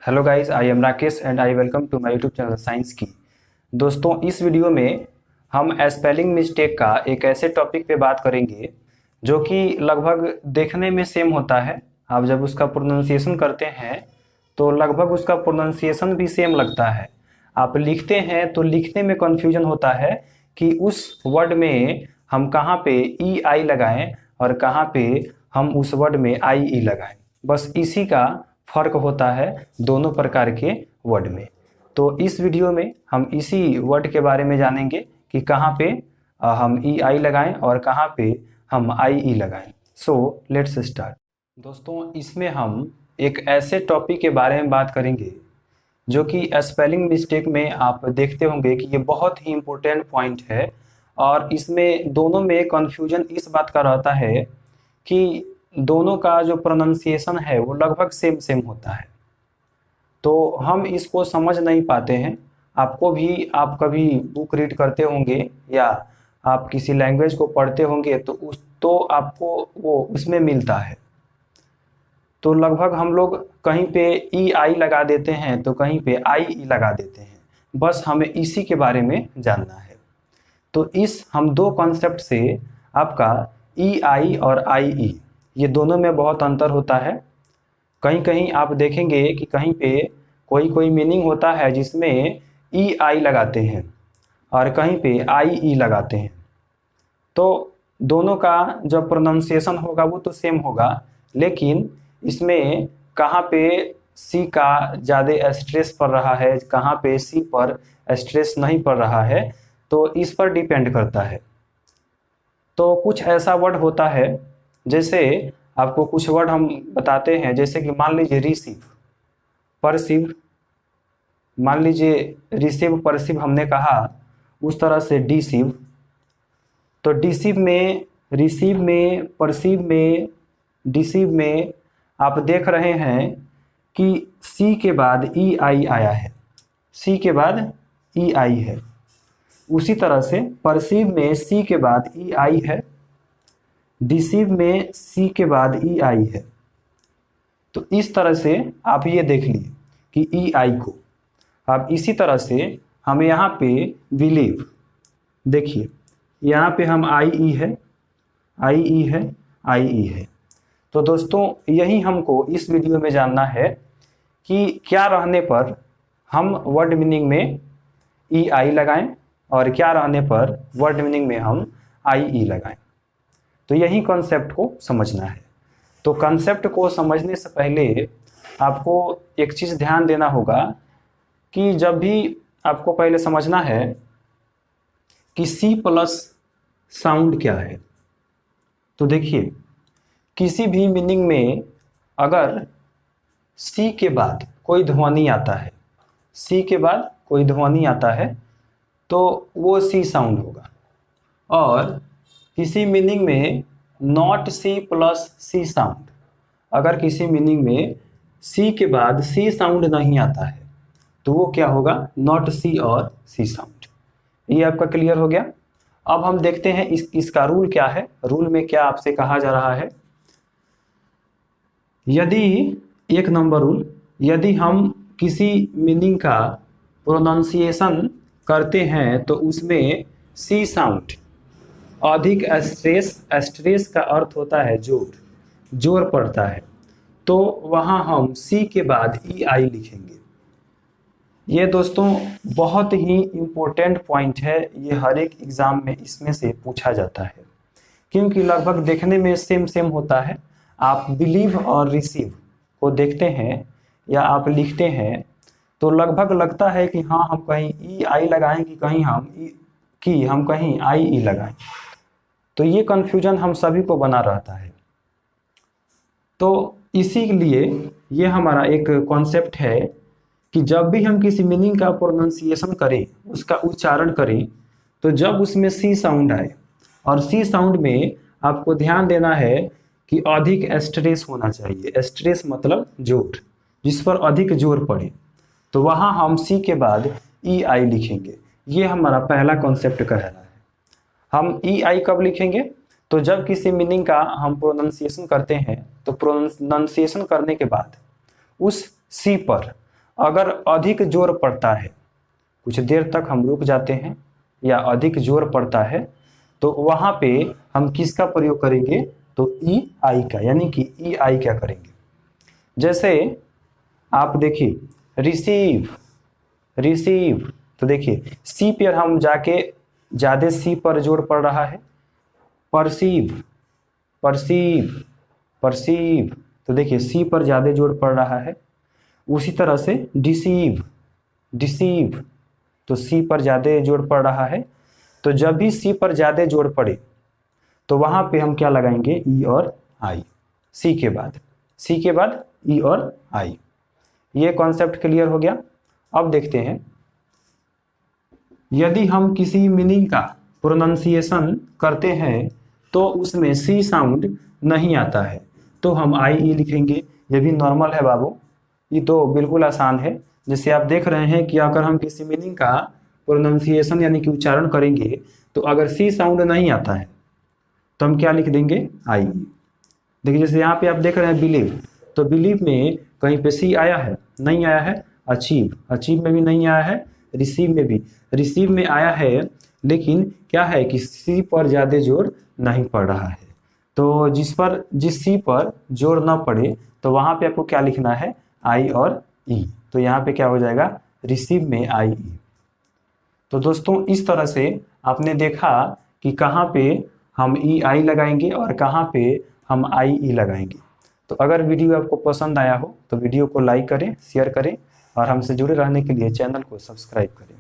Hello guys, I am Rakesh and I welcome to my YouTube channel science की। दोस्तों, इस video में हम स्पेलिंग मिस्टेक का एक ऐसे टॉपिक पे बात करेंगे जो कि लगभग देखने में सेम होता है। आप जब उसका प्रोनाउंसिएशन करते हैं तो लगभग उसका प्रोनाउंसिएशन भी सेम लगता है। आप लिखते हैं तो लिखने में कन्फ्यूजन होता है कि उस वर्ड में हम कहाँ पे ई आई लगाएं और कहाँ पे हम उस वर्ड में आई ई लगाएं। बस इसी का फर्क होता है दोनों प्रकार के वर्ड में। तो इस वीडियो में हम इसी वर्ड के बारे में जानेंगे कि कहाँ पे हम ई आई लगाएं और कहाँ पे हम आई ई लगाएं। So let's start. दोस्तों, इसमें हम एक ऐसे टॉपिक के बारे में बात करेंगे जो कि स्पेलिंग मिस्टेक में आप देखते होंगे कि ये बहुत ही इम्पोर्टेंट पॉइंट है। और इसमें दोनों में कन्फ्यूजन इस बात का रहता है कि दोनों का जो प्रोनाउंसिएशन है वो लगभग सेम सेम होता है, तो हम इसको समझ नहीं पाते हैं। आपको भी, आप कभी बुक रीड करते होंगे या आप किसी लैंग्वेज को पढ़ते होंगे तो आपको वो उसमें मिलता है। तो लगभग हम लोग कहीं पे ई आई लगा देते हैं तो कहीं पे आई ई लगा देते हैं। बस हमें इसी के बारे में जानना है। तो इस हम दो कॉन्सेप्ट से आपका ई आई और आई ई, ये दोनों में बहुत अंतर होता है। कहीं कहीं आप देखेंगे कि कहीं पे कोई कोई मीनिंग होता है जिसमें ई आई लगाते हैं और कहीं पे आई ई लगाते हैं। तो दोनों का जब प्रोनाउंसिएशन होगा वो तो सेम होगा, लेकिन इसमें कहाँ पे सी का ज़्यादा स्ट्रेस पड़ रहा है, कहाँ पे सी पर स्ट्रेस नहीं पड़ रहा है, तो इस पर डिपेंड करता है। तो कुछ ऐसा वर्ड होता है, जैसे आपको कुछ वर्ड हम बताते हैं, जैसे कि मान लीजिए रिसीव, परसीव। मान लीजिए रिसीव परसीव हमने कहा, उस तरह से डिसीव। तो डिसीव में, रिसीव में, परसीव में, डिसीव में आप देख रहे हैं कि सी के बाद ई आई आया है, सी के बाद ई आई है। उसी तरह से परसीव में सी के बाद ई आई है, डिसीव में सी के बाद ई आई है। तो इस तरह से आप ये देख लिए कि ई आई को आप इसी तरह से हम यहाँ पे बिलीव, देखिए यहाँ पे हम आई ई है, आई ई है, आई ई है। तो दोस्तों, यही हमको इस वीडियो में जानना है कि क्या रहने पर हम वर्ड मीनिंग में ई आई लगाएं और क्या रहने पर वर्ड मीनिंग में हम आई ई लगाएं। तो यही कॉन्सेप्ट को समझना है। तो कॉन्सेप्ट को समझने से पहले आपको एक चीज़ ध्यान देना होगा कि जब भी आपको पहले समझना है कि सी प्लस साउंड क्या है। तो देखिए, किसी भी मीनिंग में अगर सी के बाद कोई ध्वनि आता है, सी के बाद कोई ध्वनि आता है तो वो सी साउंड होगा। और किसी मीनिंग में not C plus C sound, अगर किसी मीनिंग में सी के बाद सी साउंड नहीं आता है तो वो क्या होगा, नॉट सी और सी साउंड। ये आपका क्लियर हो गया। अब हम देखते हैं इसका रूल क्या है। रूल में क्या आपसे कहा जा रहा है, यदि एक नंबर रूल, यदि हम किसी मीनिंग का प्रोनाउंसिएशन करते हैं तो उसमें सी साउंड अधिक स्ट्रेस, स्ट्रेस का अर्थ होता है जोर, जोर पड़ता है, तो वहाँ हम सी के बाद ई आई लिखेंगे। ये दोस्तों बहुत ही इम्पोर्टेंट पॉइंट है, ये हर एक एग्ज़ाम में इसमें से पूछा जाता है क्योंकि लगभग देखने में सेम सेम होता है। आप बिलीव और रिसीव को देखते हैं या आप लिखते हैं तो लगभग लगता है कि हाँ हम कहीं ई आई लगाएं कि हम कहीं आई ई लगाएं। तो ये कन्फ्यूजन हम सभी को बना रहता है। तो इसीलिए ये हमारा एक कॉन्सेप्ट है कि जब भी हम किसी मीनिंग का प्रोनाउंसिएशन करें, उसका उच्चारण करें, तो जब उसमें सी साउंड आए, और सी साउंड में आपको ध्यान देना है कि अधिक स्ट्रेस होना चाहिए। स्ट्रेस मतलब जोर, जिस पर अधिक जोर पड़े, तो वहाँ हम सी के बाद ई आई लिखेंगे। ये हमारा पहला कॉन्सेप्ट कह रहा है। हम ई आई कब लिखेंगे, तो जब किसी मीनिंग का हम प्रोनाउंसिएशन करते हैं तो प्रोनाउंसिएशन करने के बाद उस सी पर अगर अधिक जोर पड़ता है, कुछ देर तक हम रुक जाते हैं या अधिक जोर पड़ता है, तो वहाँ पे हम किसका प्रयोग करेंगे, तो ई आई का, यानी कि ई आई क्या करेंगे। जैसे आप देखिए रिसीव, रिसीव, तो देखिए सी पर हम जाके ज़्यादा सी पर जोर पड़ रहा है। परसीव, परसीव, परसीव, तो देखिए सी पर ज़्यादा जोर पड़ रहा है। उसी तरह से डिसीव, डिसीव, तो सी पर ज़्यादा जोर पड़ रहा है। तो जब भी सी पर ज़्यादा जोर पड़े तो वहाँ पे हम क्या लगाएंगे, ई और आई, सी के बाद, सी के बाद ई और आई। ये कॉन्सेप्ट क्लियर हो गया। अब देखते हैं, यदि हम किसी मीनिंग का प्रोनाउंसिएशन करते हैं तो उसमें सी साउंड नहीं आता है तो हम आई ई लिखेंगे। ये भी नॉर्मल है बाबू, ये तो बिल्कुल आसान है। जैसे आप देख रहे हैं कि अगर हम किसी मीनिंग का प्रोनाउंसिएशन यानी कि उच्चारण करेंगे तो अगर सी साउंड नहीं आता है तो हम क्या लिख देंगे, आई। देखिए जैसे यहाँ पे आप देख रहे हैं बिलीव, तो बिलीव में कहीं पे सी आया है, नहीं आया है। अचीव, अचीव में भी नहीं आया है। रिसीव में भी, रिसीव में आया है लेकिन क्या है कि सी पर ज़्यादा जोर नहीं पड़ रहा है। तो जिस सी पर जोर ना पड़े तो वहाँ पे आपको क्या लिखना है, आई और ई। तो यहाँ पे क्या हो जाएगा, रिसीव में आई ई। तो दोस्तों इस तरह से आपने देखा कि कहाँ पे हम ई आई लगाएंगे और कहाँ पे हम आई ई लगाएंगे। तो अगर वीडियो आपको पसंद आया हो तो वीडियो को लाइक करें, शेयर करें और हमसे जुड़े रहने के लिए चैनल को सब्सक्राइब करें।